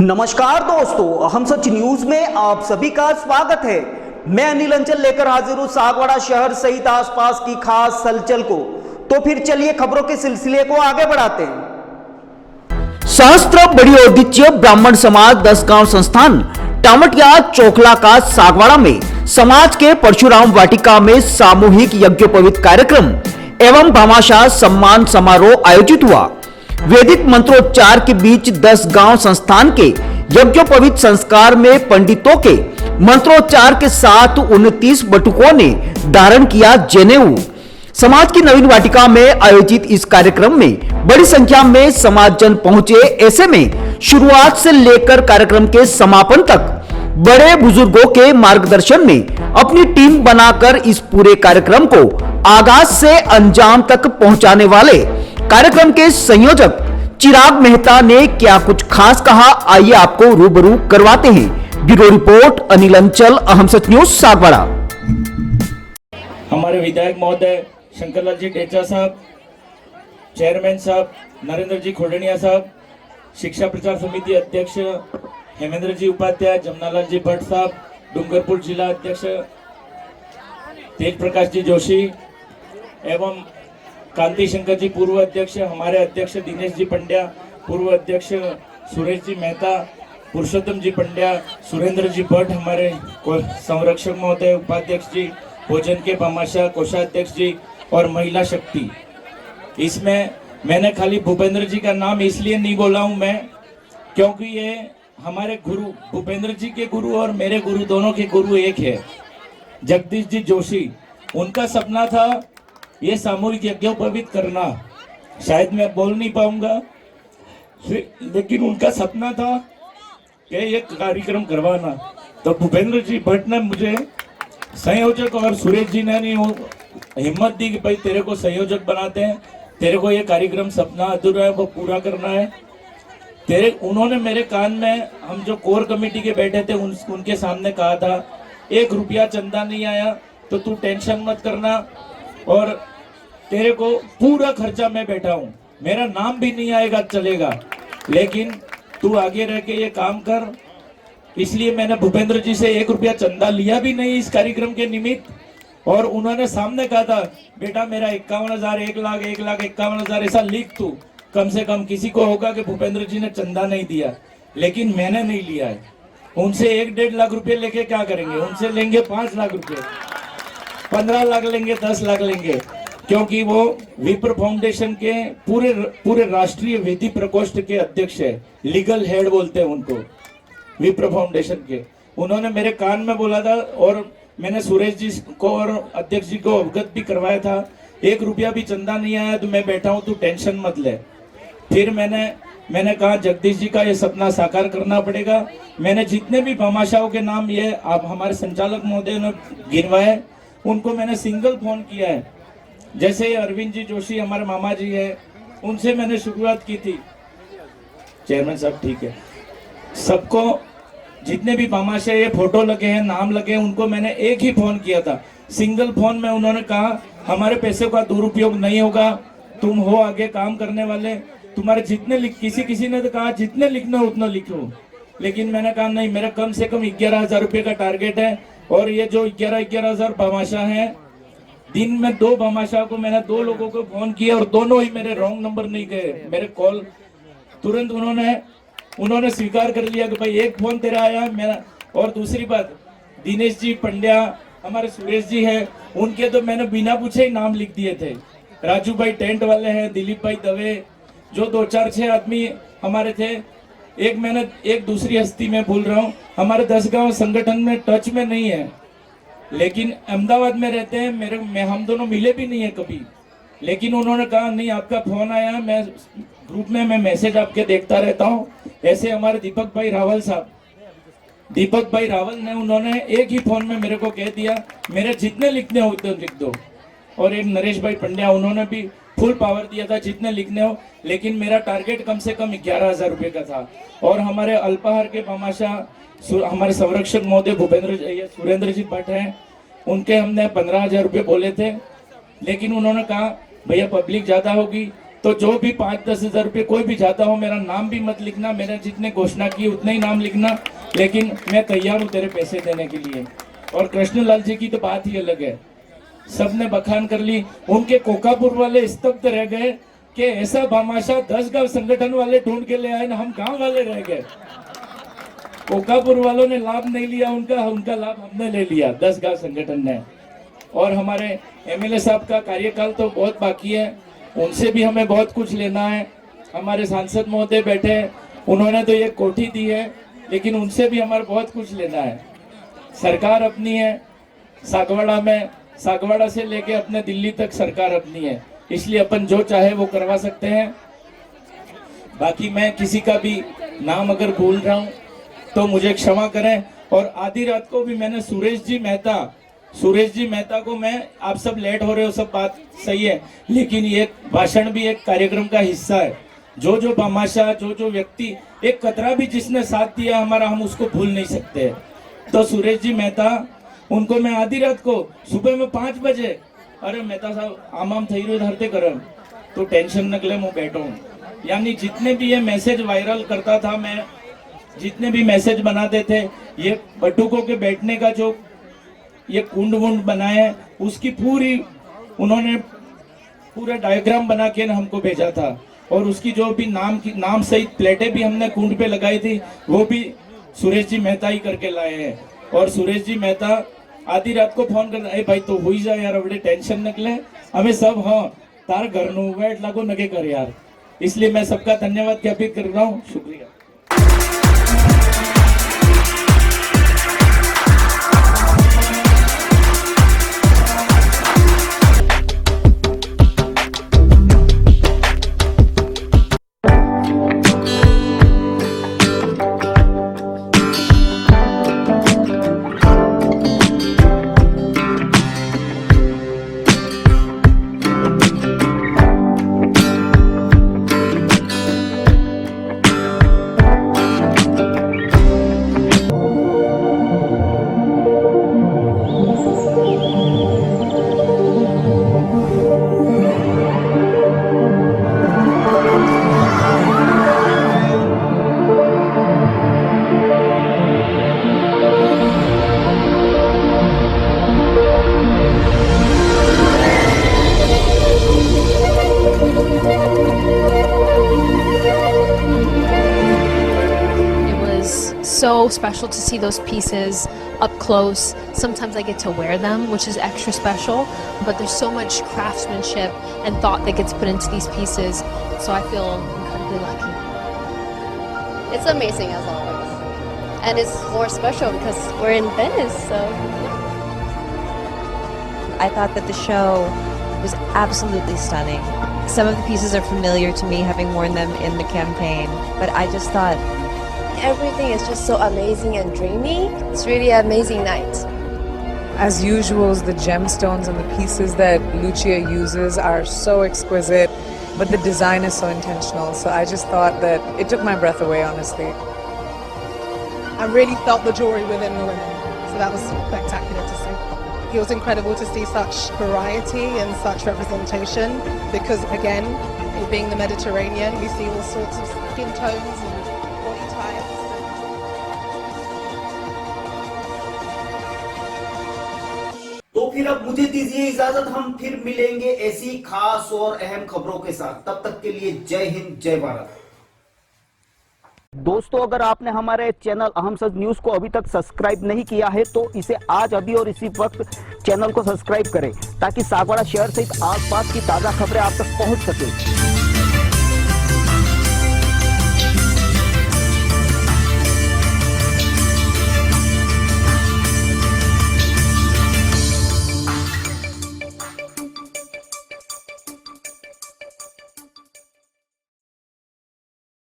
नमस्कार दोस्तों, हम सच न्यूज में आप सभी का स्वागत है। मैं अनिल अंचल लेकर हाजिर हूं सागवाड़ा शहर सहित आसपास की खास हलचल को। तो फिर चलिए खबरों के सिलसिले को आगे बढ़ाते हैं। सहस्त्र बड़ी औदिच्य ब्राह्मण समाज 10 गांव संस्थान टामटिया चोखला का सागवाड़ा में समाज के परशुराम वाटिका में सामूहिक यज्ञोपवीत कार्यक्रम एवं भामाशाह सम्मान समारोह आयोजित हुआ। वैदिक मंत्रोच्चार के बीच 10 गांव संस्थान के यज्ञोपवीत संस्कार में पंडितों के मंत्रोच्चार के साथ 29 बटुकों ने धारण किया जनेऊ। समाज की नवीन वाटिका में आयोजित इस कार्यक्रम में बड़ी संख्या में समाजजन पहुंचे। ऐसे में शुरुआत से लेकर कार्यक्रम के समापन तक बड़े बुजुर्गों के मार्गदर्शन में अपनी टीम बनाकर इस पूरे कार्यक्रम को आगाज से अंजाम तक पहुंचाने वाले कार्यक्रम के संयोजक चिराग मेहता ने क्या कुछ खास कहा, आइए आपको रूबरू करवाते हैं। ब्यूरो रिपोर्ट अनिल अंचल, अहम सच न्यूज सागवाड़ा। हमारे विधायक महोदय शंकरलाल जी टेचा साहब, चेयरमैन साहब नरेंद्र जी खोडनिया साहब, शिक्षा प्रचार समिति अध्यक्ष हेमेंद्र जी उपाध्याय, जमनालाल जी भट्ट साहब, डूंगरपुर जिला अध्यक्ष तेज प्रकाश जी जोशी एवं कांति शंकर जी पूर्व अध्यक्ष, हमारे अध्यक्ष दिनेश जी पंड्या, पूर्व अध्यक्ष सुरेश जी मेहता, पुरुषोत्तम जी पंड्या, सुरेंद्र जी भट्ट, हमारे संरक्षक महोदय, उपाध्यक्ष जी, भोजन के भामाशाह कोषाध्यक्ष जी और महिला शक्ति। इसमें मैंने खाली भूपेंद्र जी का नाम इसलिए नहीं बोला हूं मैं, क्योंकि ये हमारे गुरु भूपेंद्र जी के गुरु और मेरे गुरु दोनों के गुरु एक है। जगदीश जी जोशी, उनका सपना था ये सामूहिक यज्ञोपवीत करना। शायद मैं बोल नहीं पाऊंगा, लेकिन उनका सपना था कि ये कार्यक्रम करवाना। तो भूपेंद्र जी भट्ट ने मुझे संयोजक और सुरेश जी ने नहीं हिम्मत दी कि भाई तेरे को संयोजक बनाते हैं, तेरे को ये कार्यक्रम सपना अधूरा है वो पूरा करना है। उन्होंने मेरे कान में, हम जो कोर कमेटी के बैठे थे उनके सामने कहा था, 1 रुपया चंदा नहीं आया तो तू टेंशन मत करना और तेरे को पूरा खर्चा मैं बैठा हूं, मेरा नाम भी नहीं आएगा चलेगा, लेकिन तू आगे रह के ये काम कर। इसलिए मैंने भूपेंद्र जी से 1 रुपया चंदा लिया भी नहीं इस कार्यक्रम के निमित्त। और उन्होंने सामने कहा था, बेटा मेरा 51,000, 1,51,000 ऐसा लिख तू, कम से कम किसी को होगा कि भूपेंद्र जी ने चंदा नहीं दिया, लेकिन मैंने नहीं लिया है। उनसे 1-1.5 लाख रुपए लेके क्या करेंगे? उनसे लेंगे 5 लाख रुपए, 15 लाख लेंगे, 10 लाख लेंगे, क्योंकि वो विप्र फाउंडेशन के पूरे राष्ट्रीय विधि प्रकोष्ठ के अध्यक्ष है, लीगल हेड बोलते हैं उनको विप्र फाउंडेशन के। उन्होंने मेरे कान में बोला था और मैंने सुरेश जी को और अध्यक्ष जी को अवगत भी करवाया था, 1 रुपया भी चंदा नहीं आया तो मैं बैठा हूं, तू टेंशन मत ले। फिर मैंने कहा जगदीश जी का ये सपना साकार करना पड़ेगा। मैंने जितने भी भामाशाहों के नाम ये आप हमारे संचालक महोदय ने गिनवाए, उनको मैंने सिंगल फोन किया है। जैसे अरविंद जी जोशी हमारे मामा जी है, उनसे मैंने शुरुआत की थी। चेयरमैन साहब ठीक है, सबको जितने भी भामाशाह ये फोटो लगे हैं, नाम लगे हैं, उनको मैंने एक ही फोन किया था, सिंगल फोन में। उन्होंने कहा हमारे पैसे का दुरुपयोग नहीं होगा, तुम हो आगे काम करने वाले, तुम्हारे जितने किसी ने तो कहा जितने लिखना हो उतना लिखो, लेकिन मैंने कहा नहीं, मेरा कम से कम 11,000 रुपये का टारगेट है। और ये जो 11,000 भामाशाह हैं, दिन में 2 भामाशाह को मैंने 2 लोगों को फोन किया और दोनों ही मेरे रॉन्ग नंबर नहीं गए, मेरे कॉल तुरंत उन्होंने स्वीकार कर लिया कि भाई 1 फोन तेरा आया मेरा। और दूसरी बात, दिनेश जी पंड्या, हमारे सुरेश जी हैं, उनके तो मैंने बिना पूछे ही नाम लिख दिए थे। राजू भाई टेंट वाले हैं, दिलीप भाई दवे, जो 2-4-6 आदमी हमारे थे। एक दूसरी हस्ती में भूल रहा हूँ, हमारे 10 गांव संगठन में टच में नहीं है, लेकिन अहमदाबाद में रहते हैं। हम दोनों मिले भी नहीं है कभी, लेकिन उन्होंने कहा नहीं आपका फोन आया, मैं ग्रुप में मैं मैसेज आपके देखता रहता हूँ। ऐसे हमारे दीपक भाई रावल ने उन्होंने एक ही फोन में मेरे को कह दिया मेरे जितने लिखने हो उतने लिख दो। और एक नरेश भाई पंड्या, उन्होंने भी फुल पावर दिया था जितने लिखने हो, लेकिन मेरा टारगेट कम से कम 11,000 रुपये का था। और हमारे अल्पाहार के भामाशाह हमारे संरक्षक महोदय सुरेंद्र जी भट्ट हैं, उनके हमने 15,000 रुपये बोले थे, लेकिन उन्होंने कहा भैया पब्लिक ज्यादा होगी, तो जो भी 5-10 हजार रुपये कोई भी जाता हो, मेरा नाम भी मत लिखना, मैंने जितने घोषणा की उतने ही नाम लिखना, लेकिन मैं तैयार हूँ तेरे पैसे देने के लिए। और कृष्णलाल जी की तो बात ही अलग है, सबने बखान कर ली। उनके कोकापुर वाले स्तब्ध रह गए कि ऐसा भामाशाह 10 गांव संगठन वाले ढूंढ के ले आए ना, हम गांव वाले रह गए। कोकापुर वालों ने लाभ नहीं लिया उनका लाभ हमने ले लिया, 10 गांव संगठन ने। और हमारे एमएलए साहब का कार्यकाल तो बहुत बाकी है, उनसे भी हमें बहुत कुछ लेना है। हमारे सांसद महोदय बैठे हैं, उन्होंने तो ये कोठी दी है, लेकिन उनसे भी हमारा बहुत कुछ लेना है। सरकार अपनी है, सागवाड़ा से लेके अपने दिल्ली तक सरकार अपनी है, इसलिए अपन जो चाहे वो करवा सकते हैं। बाकी मैं किसी का भी नाम अगर भूल रहा हूँ तो मुझे क्षमा करें। और आधी रात को भी मैंने सुरेश जी मेहता को, मैं आप सब लेट हो रहे हो, सब बात सही है, लेकिन ये भाषण भी एक कार्यक्रम का हिस्सा है। जो भामाशाह, जो व्यक्ति, एक कतरा भी जिसने साथ दिया हमारा, हम उसको भूल नहीं सकते। तो सुरेश जी मेहता, उनको मैं आधी रात को सुबह में 5 बजे, अरे मेहता साहब आमाम थई रहो धरते करम, तो टेंशन नकले मैं बैठो हूँ। यानी जितने भी ये मैसेज वायरल करता था मैं, जितने भी मैसेज बनाते थे, ये बटुकों के बैठने का जो ये कुंड वुंड बनाए, उसकी पूरी उन्होंने पूरा डायग्राम बना के हमको भेजा था। और उसकी जो भी नाम सहित प्लेटें भी हमने कुंड पे लगाई थी, वो भी सुरेश जी मेहता ही करके लाए हैं। और सुरेश जी मेहता आधी रात को फोन कर, अरे भाई तो हुई जाए यार, बड़े टेंशन निकले हमें सब, हाँ तार घर नु बैठ लागो नगे कर यार। इसलिए मैं सबका धन्यवाद ज्ञापित कर रहा हूँ, शुक्रिया। So special to see those pieces up close. Sometimes I get to wear them, which is extra special, but there's so much craftsmanship and thought that gets put into these pieces, so I feel incredibly lucky. It's amazing as always, and it's more special because we're in Venice, so. I thought that the show was absolutely stunning. Some of the pieces are familiar to me, having worn them in the campaign, but I just thought Everything is just so amazing and dreamy. It's really an amazing night. As usual, the gemstones and the pieces that Lucia uses are so exquisite, but the design is so intentional. So I just thought that it took my breath away, honestly. I really felt the jewelry within the women, so that was spectacular to see. It was incredible to see such variety and such representation because, again, it being the Mediterranean, we see all sorts of skin tones and body types. तो फिर अब मुझे दीजिए इजाजत, हम फिर मिलेंगे ऐसी खास और अहम खबरों के साथ। तब तक के लिए जय हिंद, जय भारत। दोस्तों, अगर आपने हमारे चैनल अहम सच न्यूज को अभी तक सब्सक्राइब नहीं किया है तो इसे आज अभी और इसी वक्त चैनल को सब्सक्राइब करें ताकि सागवाड़ा शहर सहित आसपास की ताजा खबरें आप तक पहुंच सके।